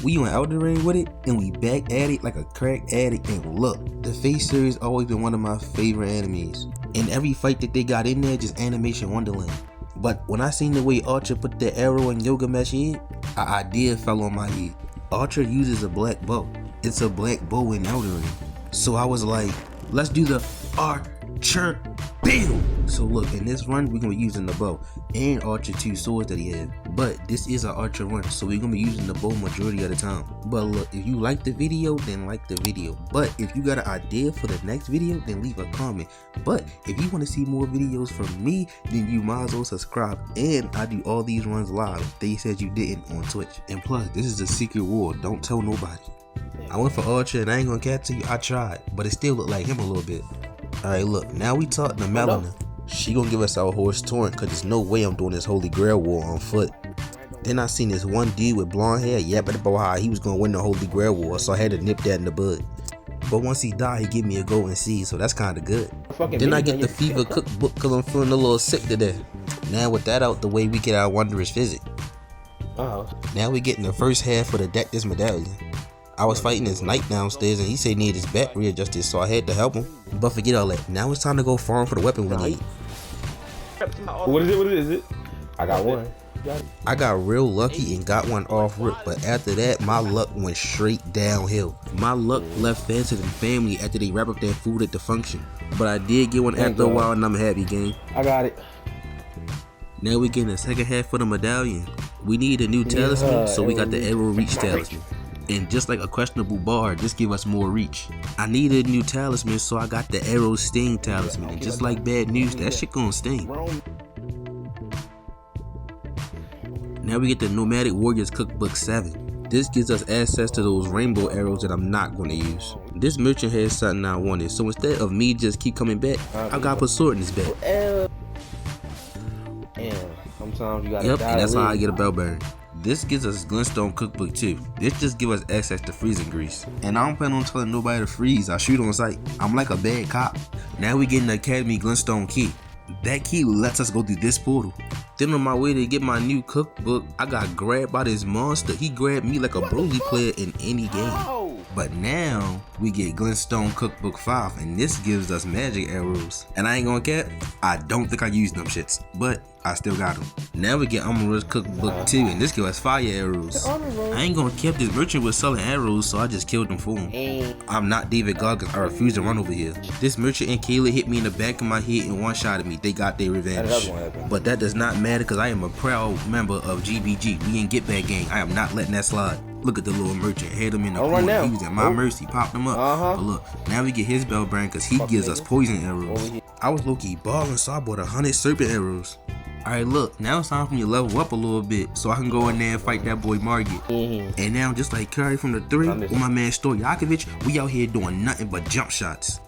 We on elden with it, and we back at it like a crack addict. And look, the Face series always been one of my favorite enemies. And every fight that they got in there, just animation wonderland. But when I seen the way Archer put the arrow in Gilgamesh head, an idea fell on my head. Archer uses a black bow. It's a black bow in elden ring. So I was like, let's do the Archer build. So look, in this run, we're gonna be using the bow and Archer 2 swords that he had. But this is an Archer run, so we're gonna be using the bow majority of the time. But look, if you like the video, then like the video. But if you got an idea for the next video, then leave a comment. But if you want to see more videos from me, then you might as well subscribe. And I do all these runs live. They said you didn't on Twitch. And plus, this is a secret war. Don't tell nobody. I went for Archer and I ain't gonna catch you. I tried, but it still looked like him a little bit. Alright, look, now we talking to Melina. She gonna give us our horse torrent, cause there's no way I'm doing this Holy Grail war on foot. Then I seen this one dude with blonde hair yapping about how he was gonna win the Holy Grail war, so I had to nip that in the bud. But once he died, he gave me a golden seed, so that's kinda good. Then I get the fever cookbook cause I'm feeling a little sick today. Now with that out the way, we get our wondrous physic. Now we getting the first half of the deck this medallion. I was fighting this knight downstairs and he said he needed his back readjusted, so I had to help him. But forget all that. Now it's time to go farm for the weapon we need. What is it? I got one. I got real lucky and got one off rip, but after that my luck went straight downhill. My luck left faster than family after they wrap up their food at the function. But I did get one after a while and I'm happy, gang. I got it. Now we getting the second half for the medallion. We need a new talisman, so we got the arrow reach talisman. And just like a questionable bar, just give us more reach. I needed a new talisman, so I got the arrow sting talisman. And just like bad news, that shit gonna sting. Now we get the Nomadic Warriors Cookbook 7. This gives us access to those rainbow arrows that I'm not gonna use. This merchant has something I wanted, so instead of me just keep coming back, I gotta put sword in his back. Sometimes you gotta yep, and that's how I get a bell bearing. This gives us Glintstone Cookbook 2. This just gives us access to freezing grease. And I don't plan on telling nobody to freeze. I shoot on sight. I'm like a bad cop. Now we get an Academy Glintstone key. That key lets us go through this portal. Then on my way to get my new cookbook, I got grabbed by this monster. He grabbed me like a Broly player in any game. But now we get Glintstone Cookbook 5, and this gives us magic arrows. And I ain't gonna cap, I don't think I used them shits, but I still got them. Now we get Amura's Cookbook 2, and this gives us fire arrows. I ain't gonna cap, this merchant was selling arrows, so I just killed him for him. I'm not David Goggins, I refuse to run over here. This merchant and Kayla hit me in the back of my head and one-shotted me. They got their revenge. But that does not matter because I am a proud member of GBG. We ain't Get Back Gang. I am not letting that slide. Look at the little merchant, had him in the corner. He was at my mercy, popped him up. But look, now we get his bell bearing because he gives us poison arrows. I was low-key balling, so I bought 100 serpent arrows. Alright, look, now it's time for me to level up a little bit so I can go in there and fight that boy Margit. And now, just like Curry from the 3 with my man Stojakovic, we out here doing nothing but jump shots.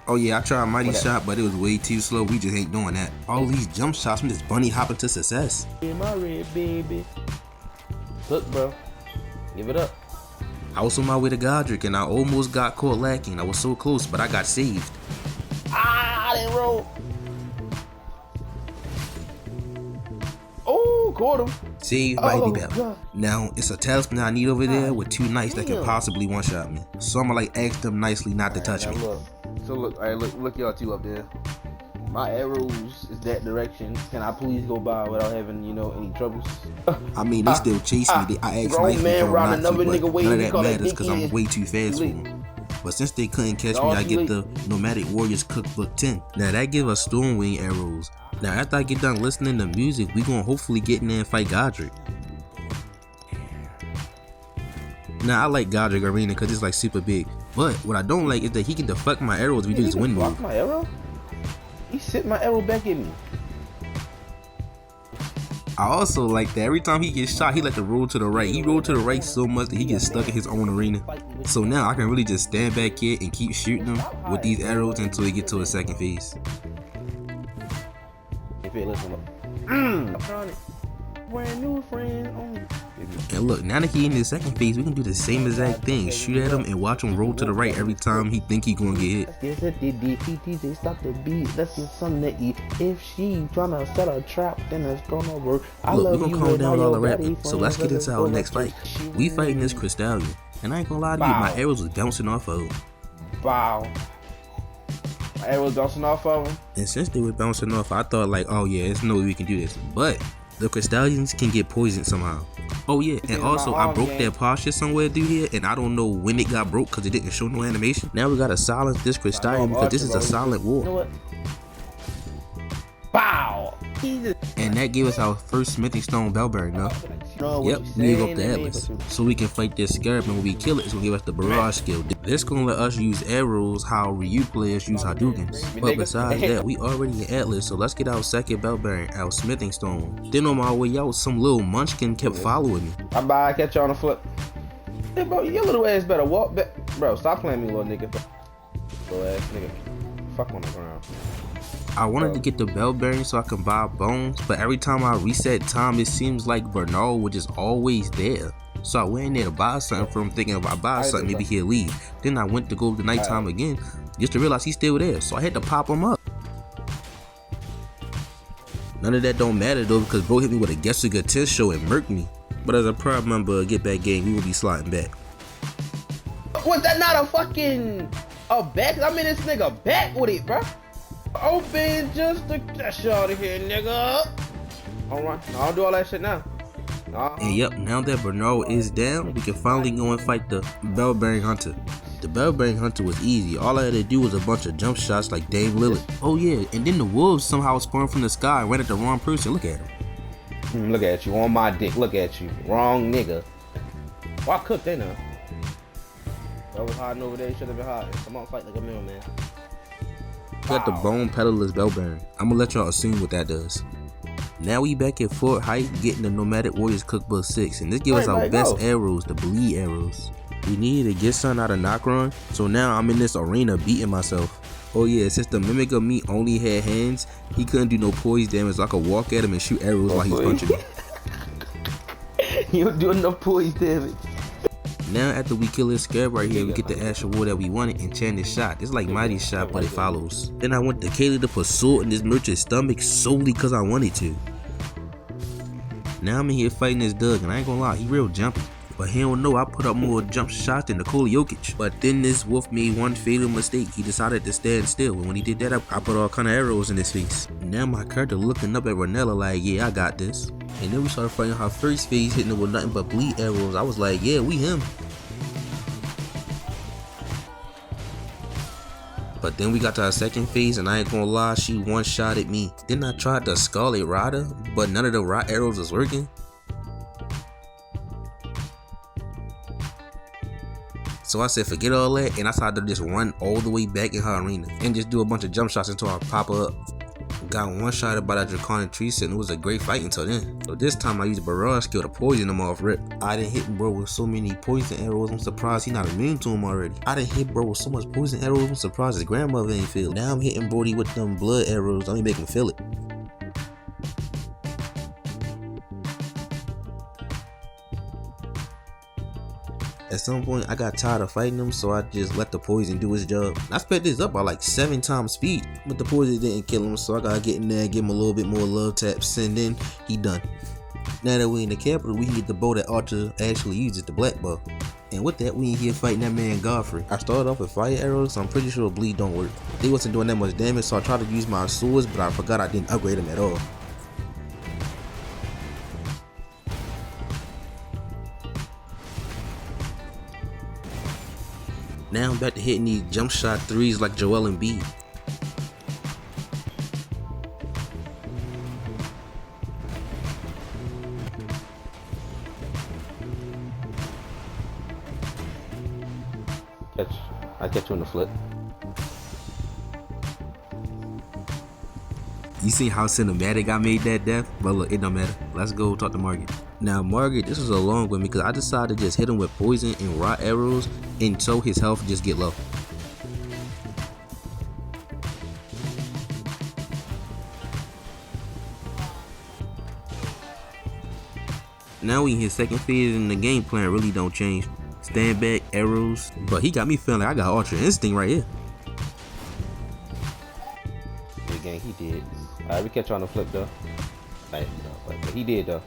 Oh yeah, I tried Mighty Shot, but it was way too slow. We just ain't doing that. All these jump shots from this bunny hopping to success. My red baby. Look, bro, give it up. I was on my way to Godric and I almost got caught lacking. I was so close, but I got saved. I didn't roll. Oh, caught him. Saved by the bell. Now it's a talisman I need over there with 2 knights that can possibly one-shot me. So I'ma like ask them nicely not to touch me. So look, alright, look y'all two up there. My arrows is that direction. Can I please go by without having, any troubles? I mean, they still chase me. I asked nicely for them not to, but none of that matters because I'm way too fast for them. But since they couldn't catch me, I get the Nomadic Warriors Cookbook 10. Now that gives us Stormwing arrows. Now after I get done listening to music, we gonna hopefully get in there and fight Godric. Now I like Godric Arena because it's like super big. But what I don't like is that he can deflect my arrows if we do this wind move. My arrow? He sent my arrow back at me. I also like that every time he gets shot, he like to roll to the right. He rolled to the right so much that he gets stuck in his own arena. So now I can really just stand back here and keep shooting him with these arrows until he get to his second phase. If it listen up. Brand new friend only. And look, now that he in his second phase, we can do the same exact thing. Shoot at him and watch him roll to the right every time he think he gonna get hit. DJ, stop the beat. Let's get something to eat. If she tryna set a trap, then it's gonna work. Look, we gonna calm down all the rapping. So let's get into our next fight. We fighting this Crystallion. And I ain't gonna lie to you, my arrows was bouncing off of him. Wow. My arrows bouncing off of him. And since they were bouncing off, I thought like, oh yeah, there's no way we can do this. But the Crystallions can get poisoned somehow. Oh yeah, and also I broke that posture somewhere through here, and I don't know when it got broke because it didn't show no animation. Now we gotta silence this Crystallion because this is a silent war. You know what? Bow! And that gave us our first smithing stone bell bearing, no? Yep, we gave up the Atlas. So we can fight this scarab, and when we kill it, it's gonna give us the barrage skill. This gonna let us use arrows how Ryu players use Hadoukens. But besides that, we already in Atlas, so let's get our second bell bearing, our smithing stone. Then on my way out, some little munchkin kept following me. Bye, catch you on the flip. Hey bro, your little ass better walk back. Bro, stop playing me, little nigga. Little ass nigga. Fuck on the ground. I wanted to get the bell bearing so I can buy bones, but every time I reset time, it seems like Bernard was just always there. So I went in there to buy something from him, thinking if I buy something, maybe he'll leave. Then I went to go to nighttime again, just to realize he's still there. So I had to pop him up. None of that don't matter though, because bro hit me with a Getsuga 10 show and murked me. But as a proud member of Get Back Gang, we will be sliding back. Was that not a fucking back? I mean, this nigga back with it, bro. Open just to get you out of here, nigga. Alright, I'll do all that shit now. And yep, now that Bernard is down, we can finally go and fight the bell bearing hunter. The bell bearing hunter was easy. All I had to do was a bunch of jump shots like Dame Lillard. Oh yeah, and then the wolves somehow spawned from the sky and ran at the wrong person. Look at him. Look at you on my dick. Look at you, wrong nigga. Why cook they now? I was hiding over there. Should have been hiding. Come on, fight like a middleman. Got the bone peddler's bell bearing. I'm gonna let y'all assume what that does. Now we back at Fort Height getting the Nomadic Warriors Cookbook 6, and this gives us our best arrows, the bleed arrows. We needed to get something out of Nokron, so now I'm in this arena beating myself. Oh yeah, since the Mimic of me only had hands, he couldn't do no poise damage, so I could walk at him and shoot arrows while he's punching me. You don't do enough poise damage. Now after we kill this scarab right here, we get the Ash Award that we wanted, Enchanted Shot. It's like Mighty Shot, but it follows. Then I went to Kaylee to put salt in this merchant's stomach solely because I wanted to. Now I'm in here fighting this Doug, and I ain't gonna lie, he real jumpy. But he don't know I put up more jump shots than Nikola Jokic. But then this wolf made one fatal mistake. He decided to stand still, and when he did that, I put all kind of arrows in his face. Now my character looking up at Ranella like, yeah, I got this. And then we started fighting her first phase, hitting it with nothing but bleed arrows. I was like, yeah, we him. But then we got to our second phase, and I ain't gonna lie, she one-shotted me. Then I tried the Scarlet Rider, but none of the rot arrows was working. So I said forget all that, and I decided to just run all the way back in her arena and just do a bunch of jump shots until I pop her up. Got one shot by that draconic tree, and it was a great fight until then. So this time I used a barrage skill to poison him off rip. I done hit bro with so many poison arrows, I'm surprised he not immune to him already. I done hit bro with so much poison arrows, I'm surprised his grandmother ain't feel it. Now I'm hitting Brody with them blood arrows, don't even make him feel it. At some point, I got tired of fighting him, so I just let the poison do his job. I sped this up by like 7 times speed, but the poison didn't kill him, so I gotta get in there and give him a little bit more love taps, and then he done. Now that we in the capital, we can get the bow that Archer actually uses, the black bow. And with that, we in here fighting that man Godric. I started off with fire arrows, so I'm pretty sure bleed don't work. They wasn't doing that much damage, so I tried to use my swords, but I forgot I didn't upgrade them at all. Now I'm back to hitting these jump shot threes like Joel Embiid. I catch you in the flip. You see how cinematic I made that death? But look, it don't matter. Let's go talk to Margaret. Now Margaret, this was a long one because I decided to just hit him with poison and rot arrows until his health just get low. Now we in his second phase and the game plan really don't change. Stand back, arrows, but he got me feeling like I got Ultra Instinct right here. Yeah, gang, he did. Alright, we catch you on the flip though. Like, but he did though.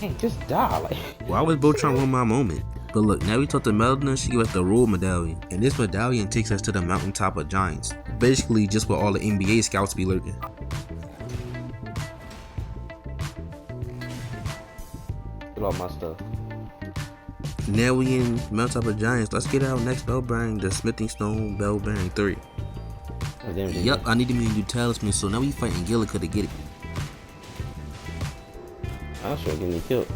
Hey, just die, like. Well, I was both trying to run my moment. But look, now we talk to Melina, she gives us the Royal Medallion. And this medallion takes us to the mountaintop of giants. Basically just where all the NBA scouts be lurking. Get all my stuff. Now we in mountaintop of giants. Let's get our next bell bearing, the Smithing Stone Bell Bearing 3. Oh, damn, Yup, I need to make a new talisman, so now we fighting Gillica to get it. I'm sure getting me killed.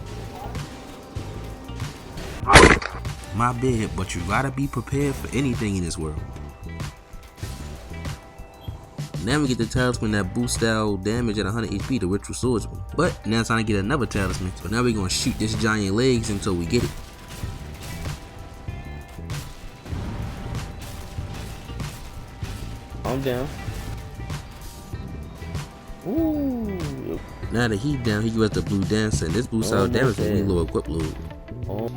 My bad, but you gotta be prepared for anything in this world. Now we get the talisman that boosts our damage at 100 HP, the Ritual Swordsman. But now it's time to get another talisman. So now we're gonna shoot this giant legs until we get it. I'm down. Ooh. Now that he's down, he gives us the blue dancer, and this boosts our damage when we low equip load. Oh.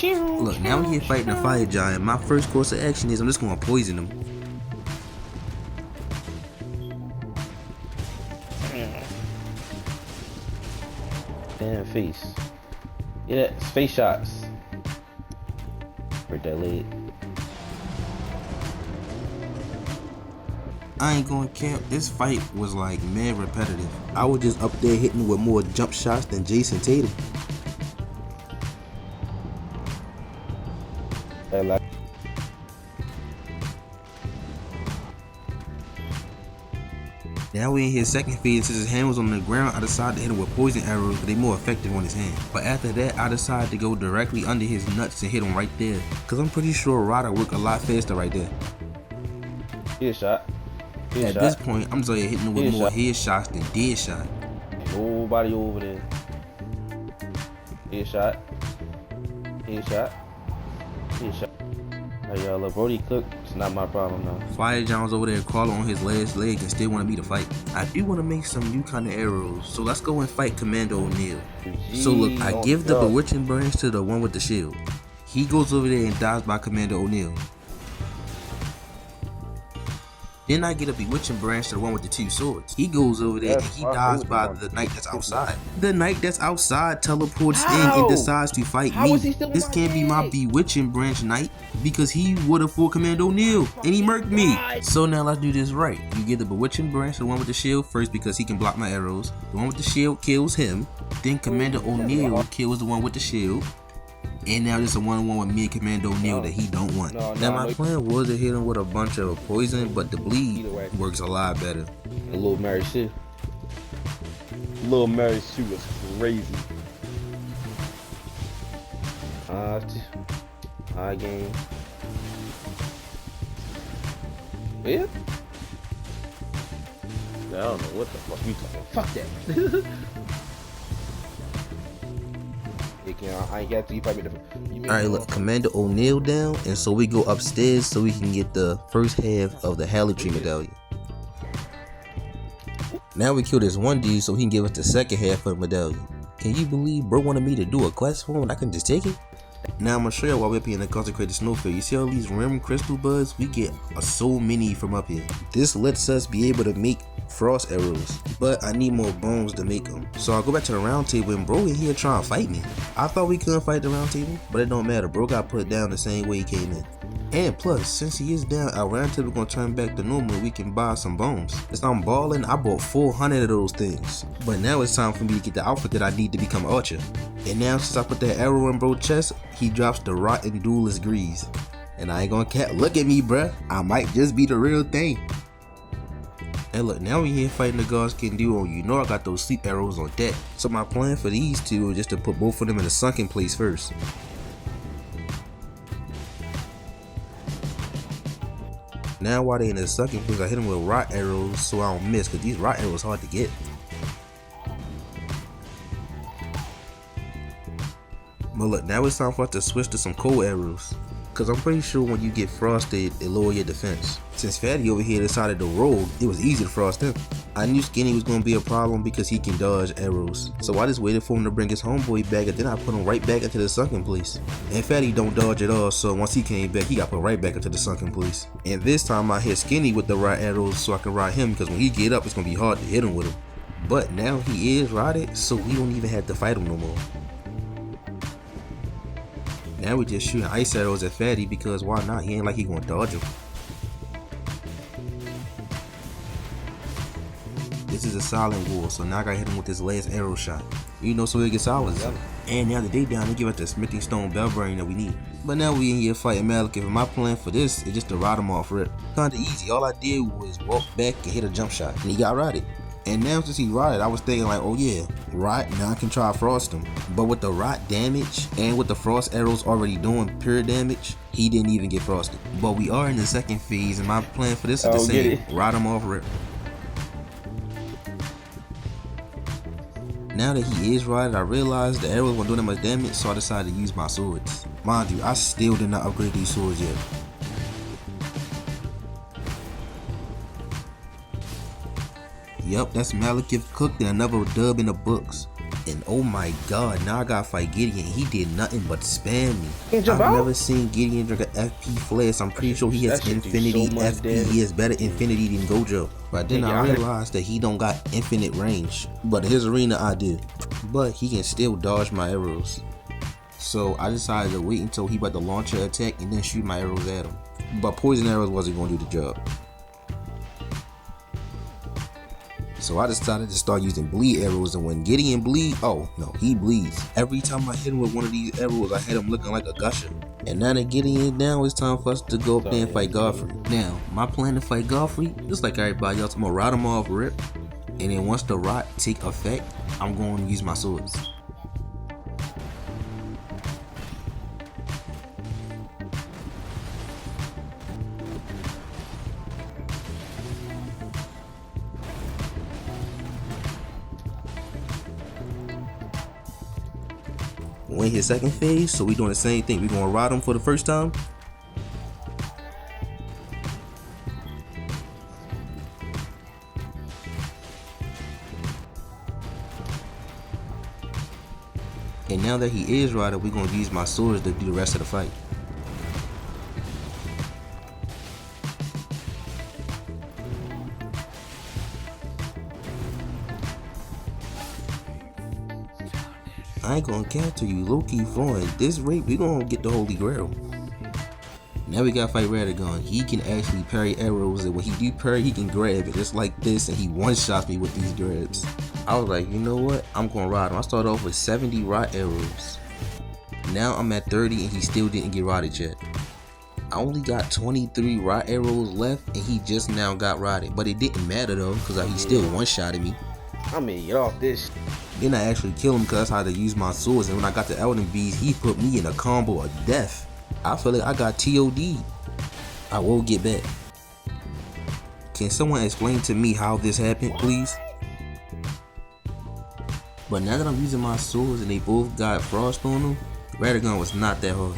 Look, now we here fighting a fire giant. My first course of action is I'm just gonna poison him. Damn face. Yeah, space shots. Break that leg. I ain't gonna cap, this fight was like mad repetitive. I was just up there hitting with more jump shots than Jason Tatum. Now we in his second phase. Since his hand was on the ground, I decided to hit him with poison arrows, but they more effective on his hand. But after that, I decided to go directly under his nuts and hit him right there. Cause I'm pretty sure Rada work a lot faster right there. Headshot. At this point, I'm just like hitting him with more headshots than dead shot. Nobody over there. Headshot. Headshot. Headshot. Hey y'all, look, Brody cooked. It's not my problem now. Fire John's over there crawling on his last leg and still want me to fight. I do want to make some new kind of arrows, so let's go and fight Commando O'Neil. So look, I give the Bewitching Branch to the one with the shield. He goes over there and dies by Commando O'Neil. Then I get a Bewitching Branch to the one with the two swords. He goes over there and he dies by the knight that's outside. The knight that's outside teleports in and decides to fight me. This can't be my Bewitching Branch knight because he would have fought Commando O'Neil and he murked me. So now let's do this right. You get the Bewitching Branch to the one with the shield first because he can block my arrows. The one with the shield kills him. Then Commando O'Neil kills the one with the shield. And now it's a one-on-one with me and Commando O'Neil that he don't want. Now my plan was to hit him with a bunch of poison, but the bleed works a lot better. A little Mary Sue. Little Mary Sue was crazy. Game. Yeah. I don't know what the fuck you talking. Fuck that. I ain't got to. You fight me different. Alright, look, Commando O'Neil down, and so we go upstairs so we can get the first half of the Hallow medallion. Now we kill this one dude so he can give us the second half of the medallion. Can you believe bro wanted me to do a quest for him and I can just take it? Now I'm gonna show you why we're up here in the consecrated snowfield. You see all these rim crystal buds? We get so many from up here. This lets us be able to make frost arrows, but I need more bones to make them. So I'll go back to the round table and bro in here trying to fight me. I thought we couldn't fight the round table, but it don't matter. Bro got put down the same way he came in. And plus, since he is down, our round table gonna turn back to normal. We can buy some bones. As I'm balling, I bought 400 of those things. But now it's time for me to get the outfit that I need to become Archer. And now since I put that arrow in bro's chest, he drops the Rotten Duelist Grease. And I ain't gonna cap. Look at me, bruh. I might just be the real thing. And look, now we here fighting the gods can do on. You know I got those sleep arrows on deck. So my plan for these two is just to put both of them in a sunken place first. Now while they in the sunken place, I hit them with rot arrows so I don't miss, because these rot arrows hard to get. But look, now it's time for us to switch to some cold arrows. Cause I'm pretty sure when you get frosted, it lower your defense. Since Fatty over here decided to roll, it was easy to frost him. I knew Skinny was gonna be a problem because he can dodge arrows, so I just waited for him to bring his homeboy back, and then I put him right back into the sunken place. And Fatty don't dodge at all, so once he came back, he got put right back into the sunken place. And this time I hit Skinny with the right arrows so I can ride him, because when he get up, it's gonna be hard to hit him with them. But now he is rotted, so we don't even have to fight him no more. Now we just shooting ice arrows at Fatty because why not? He ain't like he gonna dodge him. This is a silent war, so now I gotta hit him with this last arrow shot. You know, so he'll get silence. Yep. And now that they down, they give us the smithing stone bell bearing that we need. But now we in here fighting Malik, and my plan for this is just to ride him off rip. Kinda easy, all I did was walk back and hit a jump shot, and he got rotted. And now since he rotted, I was thinking like, oh yeah, rot, now I can try frost him. But with the rot damage, and with the frost arrows already doing pure damage, he didn't even get frosted. But we are in the second phase, and my plan for this is the same, ride him off rip. Now that he is rotted, I realized the arrows weren't doing that much damage, so I decided to use my swords. Mind you, I still did not upgrade these swords yet. Yup, that's Malekith cooked and another dub in the books. And oh my god, now I gotta fight Gideon. He did nothing but spam me. I've never seen Gideon drink an FP flash. I'm pretty sure he has infinity FP. He has better infinity than Gojo. But then I realized that he don't got infinite range. But in his arena I do. But he can still dodge my arrows. So I decided to wait until he about to launch an attack and then shoot my arrows at him. But poison arrows wasn't going to do the job. So I decided to start using bleed arrows, and when Gideon bleed, oh no, he bleeds. Every time I hit him with one of these arrows, I had him looking like a gusher. And now that Gideon is down, it's time for us to go up there and fight Godfrey. Now, my plan to fight Godfrey, just like everybody else, I'm gonna rot him off rip, and then once the rot take effect, I'm going to use my swords. We're in his second phase, so we're doing the same thing. We're gonna ride him for the first time. And now that he is rotted, we're gonna use my swords to do the rest of the fight. I ain't gonna capture you, low-key flowing. At this rate, we gonna get the Holy Grail. Now we gotta fight Radagon. He can actually parry arrows, and when he do parry, he can grab it just like this, and he one-shots me with these grabs. I was like, you know what? I'm gonna ride him. I started off with 70 rot arrows. Now I'm at 30, and he still didn't get rotted yet. I only got 23 rot arrows left, and he just now got rotted. But it didn't matter though, because he still one-shotted me. I'm gonna get off this. Then I actually killed him because that's how to use my swords, and when I got the Elden Beast, he put me in a combo of death. I feel like I got TOD. I will get back. Can someone explain to me how this happened, please? But now that I'm using my swords and they both got frost on them, Radagon was not that hard.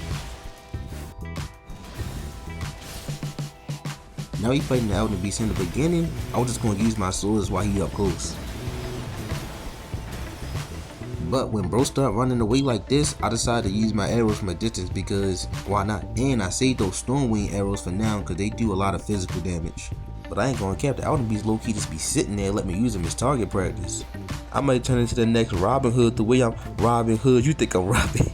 Now he fighting the Elden Beast. In the beginning, I was just going to use my swords while he up close. But when bro started running away like this, I decided to use my arrows from a distance because why not? And I saved those Stormwing arrows for now because they do a lot of physical damage. But I ain't gonna cap, the Elden Beast low-key just be sitting there and let me use them as target practice. I might turn into the next Robin Hood the way I'm Robin Hood. You think I'm Robin?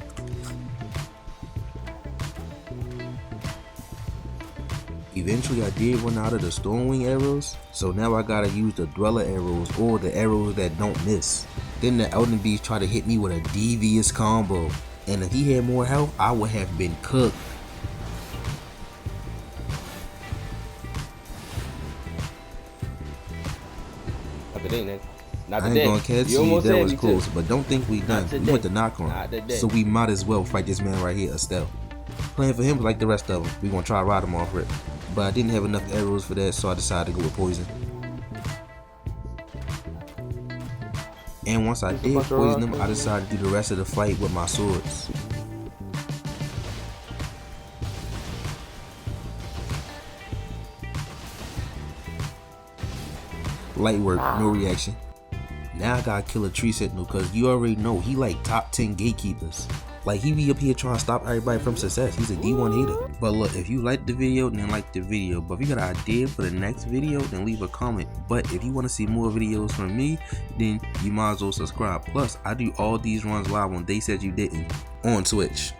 Eventually I did run out of the Stormwing arrows, so now I gotta use the Dweller arrows or the arrows that don't miss. Then the Elden Beast tried to hit me with a devious combo, and if he had more health, I would have been cooked. I ain't gonna catch you, that was close, but don't think we done. We went to knock on, so we might as well fight this man right here, Estelle. Playing for him like the rest of them, we gonna try to ride him off rip. But I didn't have enough arrows for that, so I decided to go with poison. And once I did poison him, I decided to do the rest of the fight with my swords. Light work, no reaction. Now I gotta kill a tree sentinel because you already know he like top 10 gatekeepers. Like he be up here trying to stop everybody from success. He's a D1 hater. But look, if you like the video, then like the video. But if you got an idea for the next video, then leave a comment. But if you want to see more videos from me, then you might as well subscribe. Plus, I do all these runs live on They Said You Didn't on Twitch.